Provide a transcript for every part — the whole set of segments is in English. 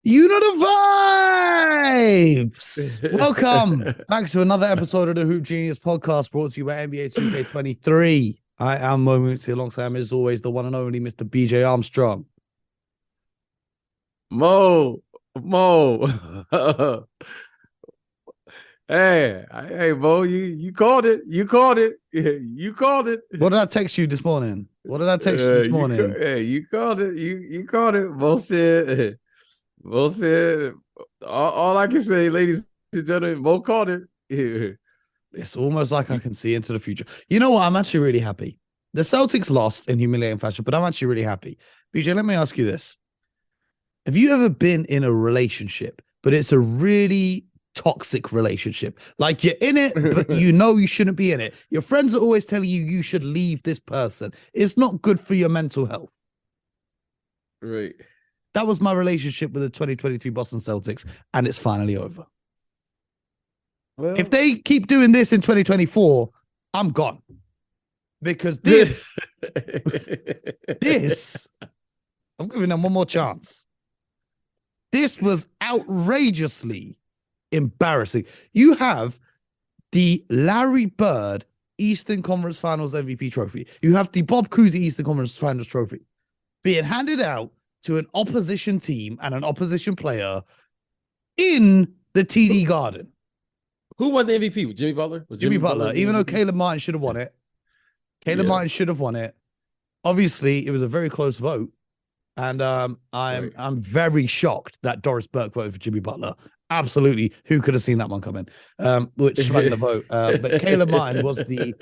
You know the vibes. Welcome back to another episode of the Hoop Genius podcast brought to you by NBA 2K23. I am Mo Mootsie, alongside me as always, the one and only Mr. BJ Armstrong. Mo, Mo. hey, Mo, you called it. You called it. You called it. What did I text you this morning? What did I text you this morning? You called it. You called it. Mo said. All I can say, ladies and gentlemen, Mo called it. It's almost like I can see into the future. You know what? I'm actually really happy. The Celtics lost in humiliating fashion, but I'm actually really happy. BJ, let me ask you this. Have you ever been in a relationship, but it's a really toxic relationship? Like you're in it, but you know you shouldn't be in it. Your friends are always telling you you should leave this person. It's not good for your mental health. Right. That was my relationship with the 2023 Boston Celtics, and it's finally over. Well, if they keep doing this in 2024, I'm gone. Because this, I'm giving them one more chance. This was outrageously embarrassing. You have the Larry Bird Eastern Conference Finals MVP trophy. You have the Bob Cousy Eastern Conference Finals trophy being handed out to an opposition team and an opposition player in the TD Garden. Who won the MVP? Jimmy Butler? Was Jimmy Butler, even though Caleb Martin should have won it. Martin should have won it. Obviously, it was a very close vote. And I'm very shocked that Doris Burke voted for Jimmy Butler. Absolutely. Who could have seen that one coming? Which swung the vote. But Caleb Martin was the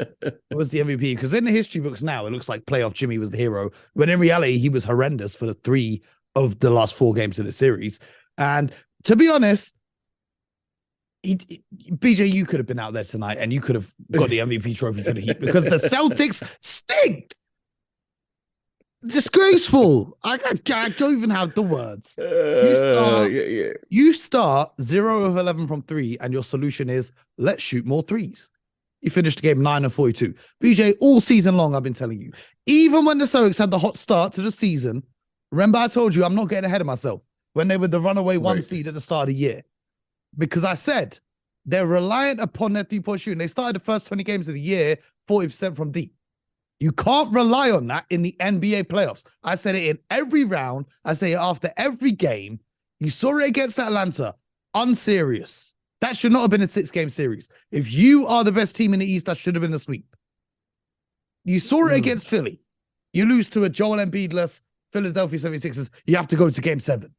MVP, because in the history books now, it looks like playoff Jimmy was the hero, when in reality, he was horrendous for the 3 of the last 4 games of the series. And to be honest, BJ, you could have been out there tonight and you could have got the MVP trophy for the Heat, because the Celtics stink. Disgraceful. I don't even have the words. You start 0 of 11 from 3, and your solution is let's shoot more threes. You finished the game 9 of 42. BJ, all season long, I've been telling you, even when the Celtics had the hot start to the season, remember I told you I'm not getting ahead of myself when they were the runaway 1 seed at the start of the year, because I said they're reliant upon their 3-point shooting. They started the first 20 games of the year 40% from deep. You can't rely on that in the NBA playoffs. I said it in every round. I say it after every game. You saw it against Atlanta. Unserious. That should not have been a 6-game series. If you are the best team in the East, that should have been a sweep. You saw it against Philly. You lose to a Joel Embiid-less Philadelphia 76ers. You have to go to game 7.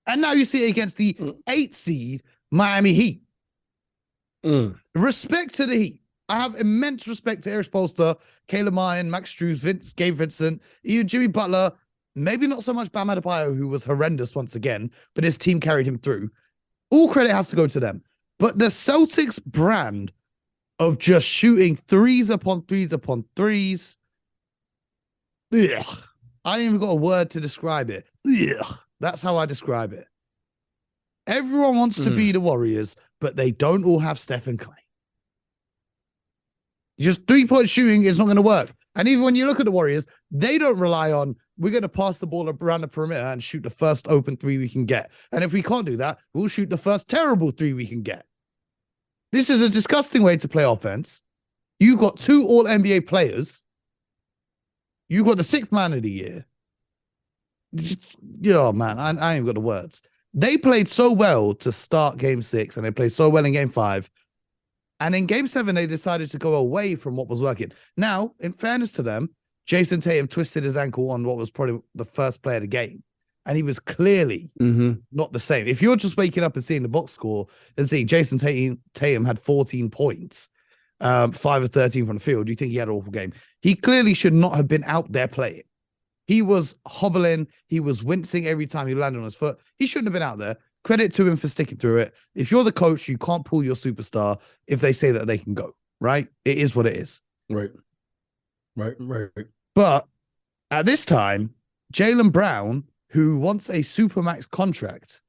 And now you see it against the 8 seed Miami Heat. Respect to the Heat. I have immense respect to Eric Spoelstra, Caleb Martin, Max Strus, Gabe Vincent, even Jimmy Butler. Maybe not so much Bam Adebayo, who was horrendous once again, but his team carried him through. All credit has to go to them. But the Celtics brand of just shooting threes upon threes upon threes, ugh, I ain't even got a word to describe it. Ugh, that's how I describe it. Everyone wants to be the Warriors, but they don't all have Steph and Clay. Just 3-point shooting is not going to work. And even when you look at the Warriors, they don't rely on, we're going to pass the ball around the perimeter and shoot the first open 3 we can get. And if we can't do that, we'll shoot the first terrible 3 we can get. This is a disgusting way to play offense. You've got 2 all-NBA players. You've got the 6th man of the year. Oh, man, I ain't got the words. They played so well to start game 6, and they played so well in game 5. And in game 7, they decided to go away from what was working. Now, in fairness to them, Jason Tatum twisted his ankle on what was probably the first play of the game. And he was clearly not the same. If you're just waking up and seeing the box score and seeing Jason Tatum had 14 points, 5 of 13 from the field, you think he had an awful game. He clearly should not have been out there playing. He was hobbling. He was wincing every time he landed on his foot. He shouldn't have been out there. Credit to him for sticking through it. If you're the coach, you can't pull your superstar if they say that they can go, right? It is what it is. Right. But at this time, Jaylen Brown, who wants a Supermax contract,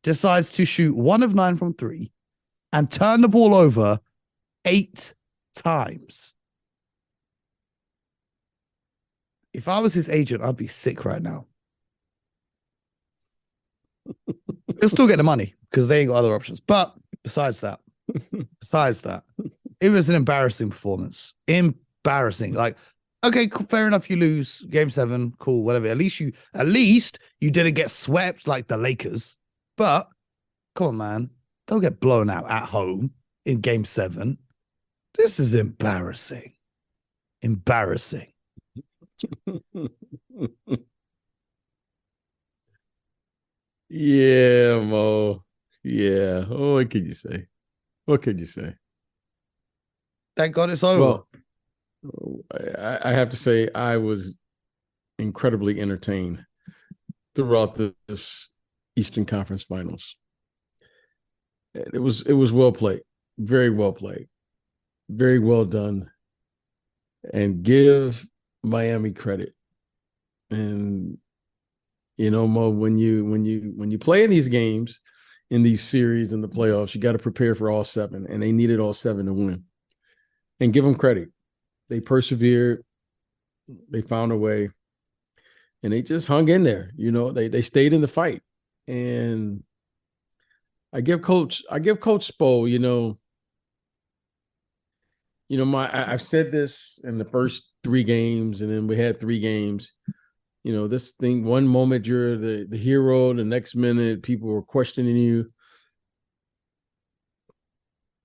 decides to shoot 1 of 9 from 3 and turn the ball over 8 times. If I was his agent, I'd be sick right now. They'll still get the money because they ain't got other options. But besides that, it was an embarrassing performance. Embarrassing. Like, okay, fair enough. You lose game 7. Cool, whatever. At least you didn't get swept like the Lakers. But come on, man. Don't get blown out at home in game 7. This is embarrassing. Embarrassing. Yeah, Mo. Yeah. Oh, what can you say? What can you say? Thank God it's over. Well, I have to say I was incredibly entertained throughout this Eastern Conference Finals. It was well played, very well played, very well done, and give Miami credit. And Mo, when you play in these games, in these series, in the playoffs, you got to prepare for all 7, and they needed all 7 to win. And give them credit. They persevered, they found a way, and they just hung in there. They stayed in the fight. And I give Coach Spo, I've said this in the first 3 games, and then we had 3 games. This thing, one moment you're the hero, the next minute people were questioning you.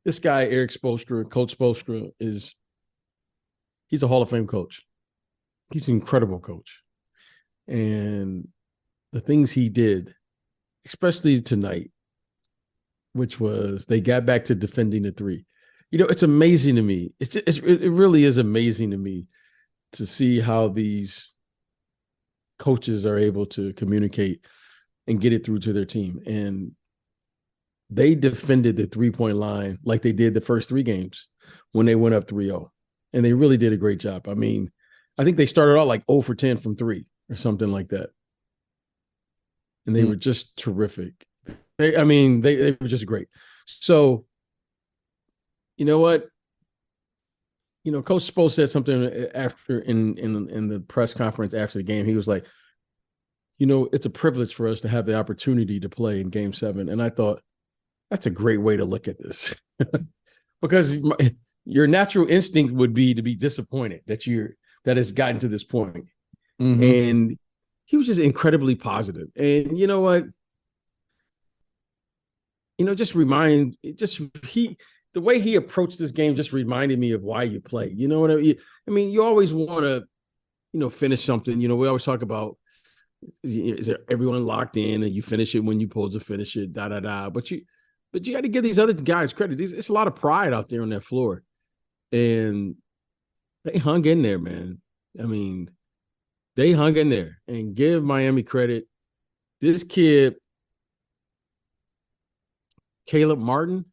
This guy, Eric Spoelstra, Coach Spoelstra, he's a Hall of Fame coach. He's an incredible coach. And the things he did, especially tonight, which was they got back to defending the 3. It's amazing to me. It really is amazing to me to see how these coaches are able to communicate and get it through to their team. And they defended the 3-point line like they did the first 3 games when they went up 3-0. And they really did a great job. I mean, I think they started out like 0 for 10 from 3 or something like that. And they were just terrific. They were just great. So, you know what? Coach Spo said something after in the press conference after the game. He was like, it's a privilege for us to have the opportunity to play in game 7. And I thought, that's a great way to look at this. Because your natural instinct would be to be disappointed that it's gotten to this point. Mm-hmm. And he was just incredibly positive. And you know what? The way he approached this game just reminded me of why you play. You know what I mean? I mean, you always want to, finish something. We always talk about, is everyone locked in and you finish it when you're supposed to finish it, But you got to give these other guys credit. It's a lot of pride out there on that floor. And they hung in there, man. I mean, they hung in there, and give Miami credit. This kid, Caleb Martin.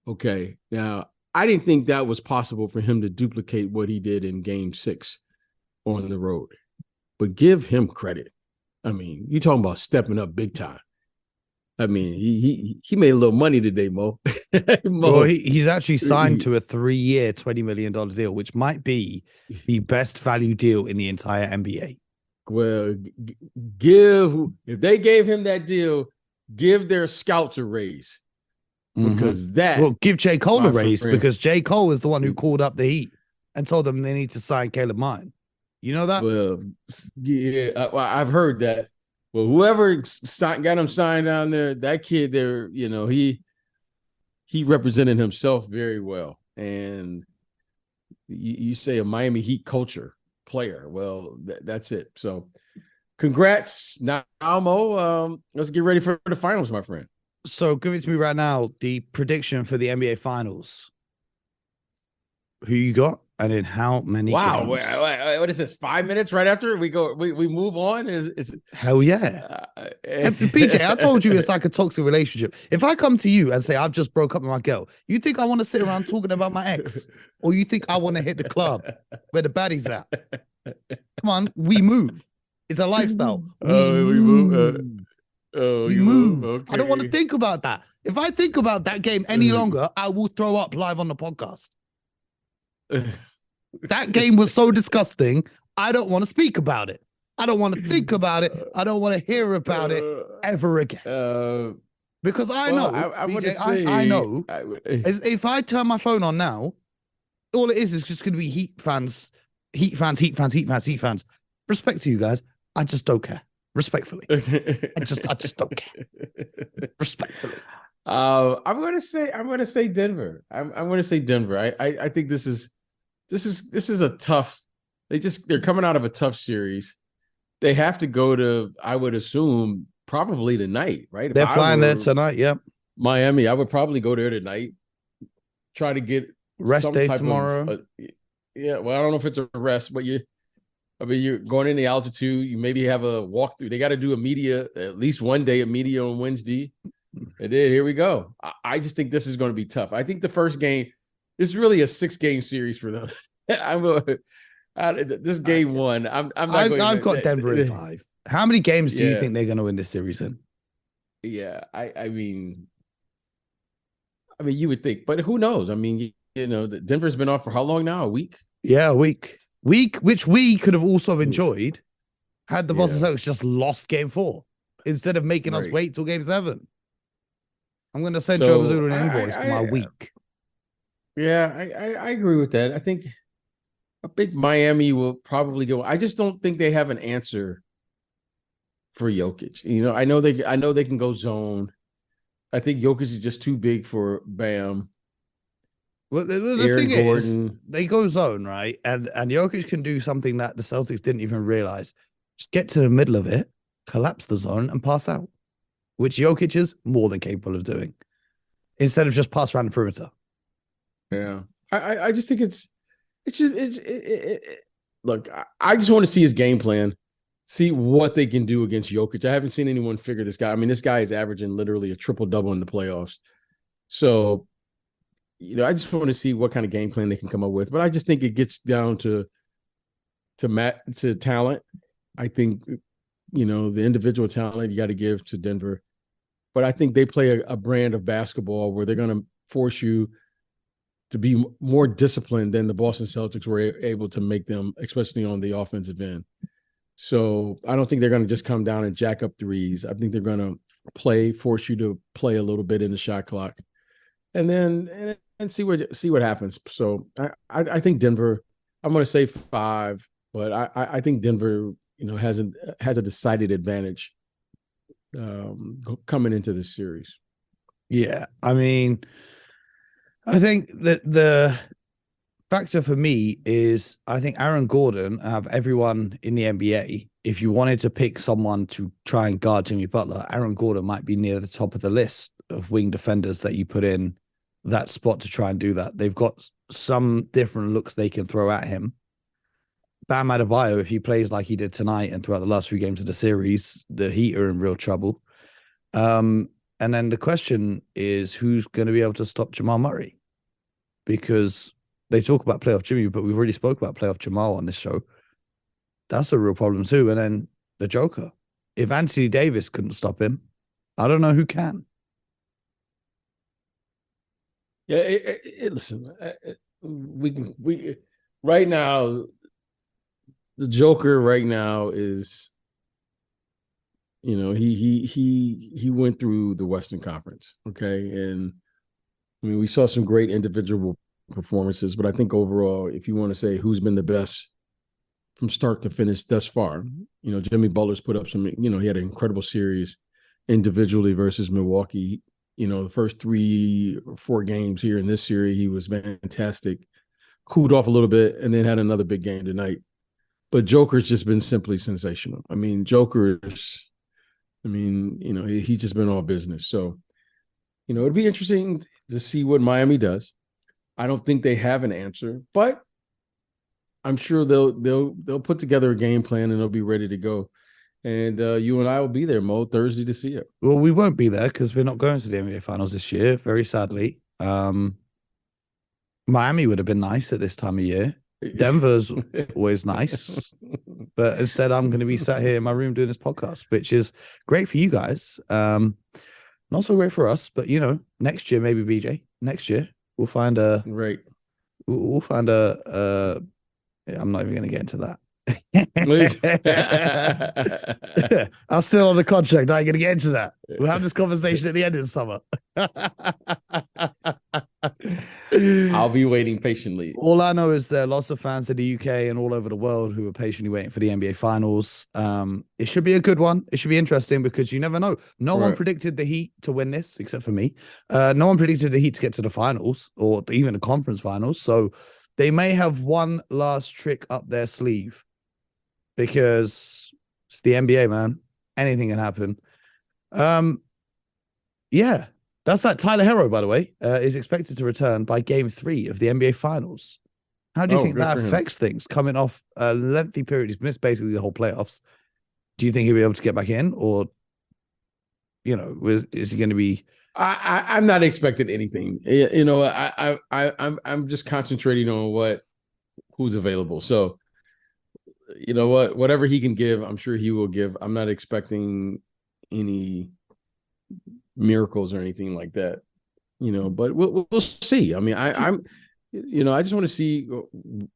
Okay, now I didn't think that was possible for him to duplicate what he did in game 6 on the road, but give him credit. I mean, you're talking about stepping up big time. I mean, he made a little money today, Mo. Well, he's actually signed to a 3-year, $20 million deal, which might be the best value deal in the entire NBA. Well, if they gave him that deal, give their scouts a raise. Because give J. Cole a raise, because J. Cole is the one who called up the Heat and told them they need to sign Caleb Martin. You know that? Well, yeah, I've heard that. Well, whoever got him signed down there, that kid there, he represented himself very well. And you say a Miami Heat culture player. Well, that's it. So congrats. Now, Mo, let's get ready for the finals, my friend. So give it to me right now, the prediction for the NBA Finals. Who you got? And in how many games? What is this? 5 minutes right after we move on? Is hell yeah. BJ, I told you it's like a toxic relationship. If I come to you and say I've just broke up with my girl, you think I want to sit around talking about my ex? Or you think I want to hit the club where the baddie's at? Come on, we move. It's a lifestyle. We move. We move. Okay. I don't want to think about that. If I think about that game any longer, I will throw up live on the podcast. That game was so disgusting. I don't want to speak about it. I don't want to think about it. I don't want to hear about it ever again. Because I know, I know, if I turn my phone on now, all it is just going to be Heat fans. Respect to you guys. I just don't care. Respectfully. I just don't care. Respectfully. I'm gonna say Denver. I'm gonna say Denver. I think this is a tough. They're coming out of a tough series. They have to go to, I would assume, probably tonight, right? They're flying there tonight, yeah. Miami, I would probably go there tonight. Try to get rest day tomorrow. Yeah, well, I don't know if it's a rest, but you're going in the altitude. You maybe have a walkthrough. They got to do at least one day of media on Wednesday. And then here we go. I just think this is going to be tough. I think the first game is really a 6-game series for them. This game one. I've got Denver in 5. How many games do you think they're going to win this series in? Yeah, I mean, you would think, but who knows? I mean, Denver's been off for how long now? A week? Yeah, a week, which we could have also enjoyed had the Boston Celtics just lost game 4 instead of making us wait till game 7. I'm going to send Joe Mazzulla an invoice for my week. Yeah, I agree with that. I think Miami will probably go. I just don't think they have an answer for Jokic. I know they can go zone. I think Jokic is just too big for Bam. Well, the thing is, they go zone, right? And Jokic can do something that the Celtics didn't even realize. Just get to the middle of it, collapse the zone, and pass out, which Jokic is more than capable of doing, instead of just pass around the perimeter. Yeah. I just think look, I just want to see his game plan, see what they can do against Jokic. I haven't seen anyone figure this guy. I mean, this guy is averaging literally a triple-double in the playoffs. So, I just want to see what kind of game plan they can come up with. But I just think it gets down to talent. I think, the individual talent you got to give to Denver. But I think they play a brand of basketball where they're going to force you to be more disciplined than the Boston Celtics were able to make them, especially on the offensive end. So I don't think they're going to just come down and jack up threes. I think they're going to force you to play a little bit in the shot clock, and then see what happens. So I think Denver. I'm going to say 5, but I think Denver, has a decided advantage coming into this series. Yeah, I mean, I think that the factor for me is I think Aaron Gordon, out of everyone in the NBA, if you wanted to pick someone to try and guard Jimmy Butler, Aaron Gordon might be near the top of the list of wing defenders that you put in that spot to try and do that. They've got some different looks they can throw at him. Bam Adebayo, if he plays like he did tonight and throughout the last few games of the series, the Heat are in real trouble. And then the question is, who's going to be able to stop Jamal Murray? Because they talk about playoff Jimmy, but we've already spoke about playoff Jamal on this show. That's a real problem too. And then the Joker. If Anthony Davis couldn't stop him, I don't know who can. Yeah, listen, we right now, the Joker right now is, he went through the Western Conference, okay? And I mean, we saw some great individual performances, but I think overall, if you want to say who's been the best from start to finish thus far, Jimmy Butler's put up some, he had an incredible series individually versus Milwaukee. The first 3 or 4 games here in this series, he was fantastic, cooled off a little bit, and then had another big game tonight. But Joker's just been simply sensational. I mean, he's just been all business. So, it'd be interesting to see what Miami does. I don't think they have an answer, but I'm sure they'll put together a game plan and they'll be ready to go. And you and I will be there, Mo, Thursday to see it. Well, we won't be there because we're not going to the NBA Finals this year, very sadly. Miami would have been nice at this time of year. Denver's always nice. But instead, I'm going to be sat here in my room doing this podcast, which is great for you guys. Not so great for us, but, next year, maybe, BJ. Next year, we'll find a... Right. We'll find a... I'm not even going to get into that. I'm still on the contract. I ain't gonna get into that. We'll have this conversation at the end of the summer. I'll be waiting patiently. All I know is there are lots of fans in the UK and all over the world who are patiently waiting for the NBA Finals. It should be a good one. It should be interesting because you never know. No one predicted the Heat to win this except for me. No one predicted the Heat to get to the finals or even the conference finals. So they may have one last trick up their sleeve because it's the NBA, man. Anything can happen. Yeah. That's that Tyler Hero, by the way, is expected to return by game 3 of the NBA Finals. How do you think that affects things coming off a lengthy period? He's missed basically the whole playoffs. Do you think he'll be able to get back in, or is he going to be? I'm not expecting anything. I'm just concentrating on who's available. So, you know what, whatever he can give, I'm sure he will give. I'm not expecting any miracles or anything like that, but we'll see. I mean, I just want to see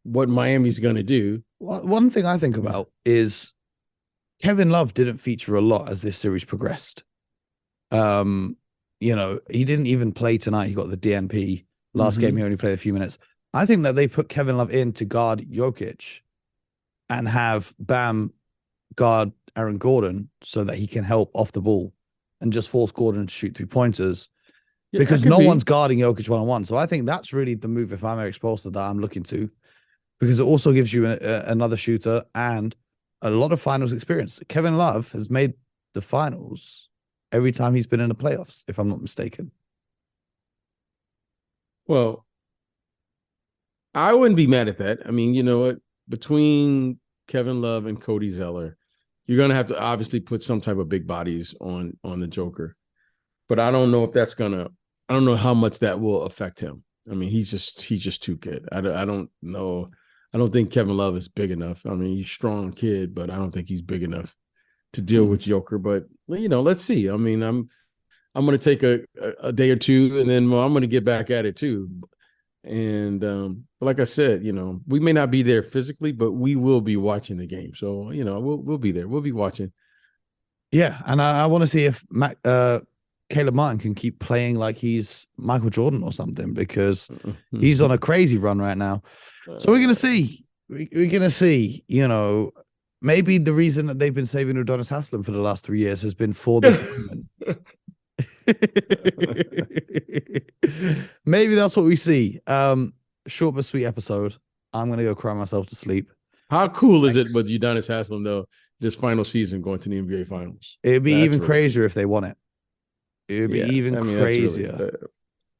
what Miami's going to do. One thing I think about is Kevin Love didn't feature a lot as this series progressed. He didn't even play tonight. He got the DNP. Last game, he only played a few minutes. I think that they put Kevin Love in to guard Jokic and have Bam guard Aaron Gordon so that he can help off the ball and just force Gordon to shoot 3-pointers because no one's guarding Jokic one-on-one. So I think that's really the move if I'm Eric Spoelstra that I'm looking to, because it also gives you another shooter and a lot of finals experience. Kevin Love has made the finals every time he's been in the playoffs, if I'm not mistaken. Well, I wouldn't be mad at that. I mean, you know what? Between Kevin Love and Cody Zeller, you're going to have to obviously put some type of big bodies on the Joker. But I don't know if I don't know how much that will affect him. I mean, he's just too good. I don't know. I don't think Kevin Love is big enough. I mean, he's a strong kid, but I don't think he's big enough to deal with Joker. But, let's see. I mean, I'm going to take a day or two, and then I'm going to get back at it too. And like I said, we may not be there physically, but we will be watching the game. So, we'll be there. We'll be watching. Yeah, and I want to see if Caleb Martin can keep playing like he's Michael Jordan or something, because he's on a crazy run right now. So we're going to see. We're going to see, maybe the reason that they've been saving Udonis Haslem for the last 3 years has been for this moment. Maybe that's what we see. Short but sweet episode. I'm gonna go cry myself to sleep. How cool is it with Udonis Haslem though, this final season going to the NBA Finals? It'd be even crazier if they won it. It'd be even crazier.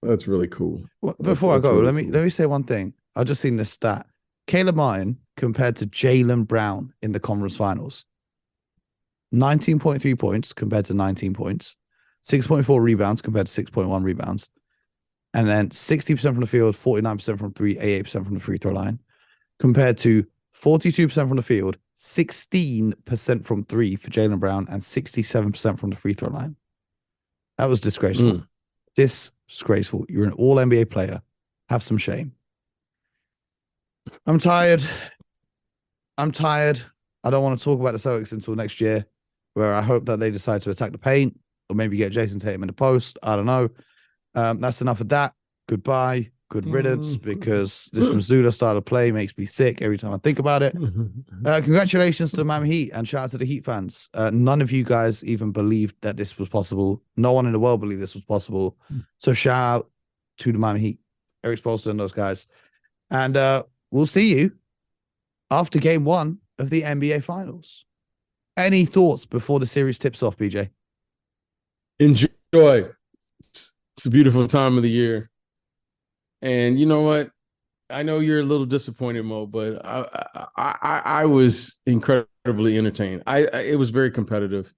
That's really cool. Well, before I go, let me say one thing. I've just seen this stat. Caleb Martin compared to Jaylen Brown in the conference finals. 19.3 points compared to 19 points. 6.4 rebounds compared to 6.1 rebounds. And then 60% from the field, 49% from 3, 88% from the free throw line. Compared to 42% from the field, 16% from 3 for Jaylen Brown, and 67% from the free throw line. That was disgraceful. Disgraceful. You're an all-NBA player. Have some shame. I'm tired. I don't want to talk about the Celtics until next year, where I hope that they decide to attack the paint, or maybe get Jason Tatum in the post. I don't know. That's enough of that. Goodbye. Good riddance, because this Missoula style of play makes me sick every time I think about it. Congratulations to the Miami Heat, and shout out to the Heat fans. None of you guys even believed that this was possible. No one in the world believed this was possible. So shout out to the Miami Heat, Eric Spoelstra and those guys. And we'll see you after game 1 of the NBA Finals. Any thoughts before the series tips off, BJ? Enjoy. It's a beautiful time of the year. And you know what? I know you're a little disappointed, Mo, but I was incredibly entertained. It was very competitive.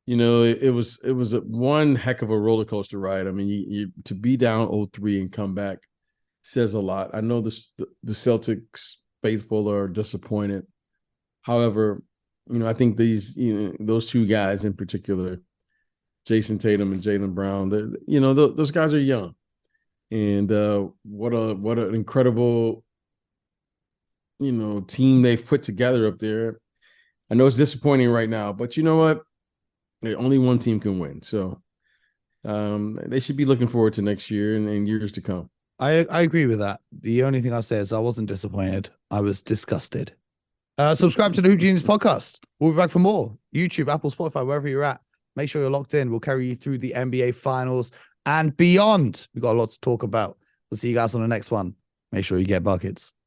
It was one heck of a roller coaster ride. I mean, you to be down 0-3 and come back says a lot. I know the Celtics faithful are disappointed. However, I think those two guys in particular, Jason Tatum and Jaylen Brown, those guys are young. And what an incredible team they've put together up there. I know it's disappointing right now, but you know what? Only one team can win. So they should be looking forward to next year and years to come. I agree with that. The only thing I'll say is I wasn't disappointed. I was disgusted. Subscribe to the Hoop Genius podcast. We'll be back for more. YouTube, Apple, Spotify, wherever you're at. Make sure you're locked in. We'll carry you through the NBA finals and beyond. We've got a lot to talk about. We'll see you guys on the next one. Make sure you get buckets.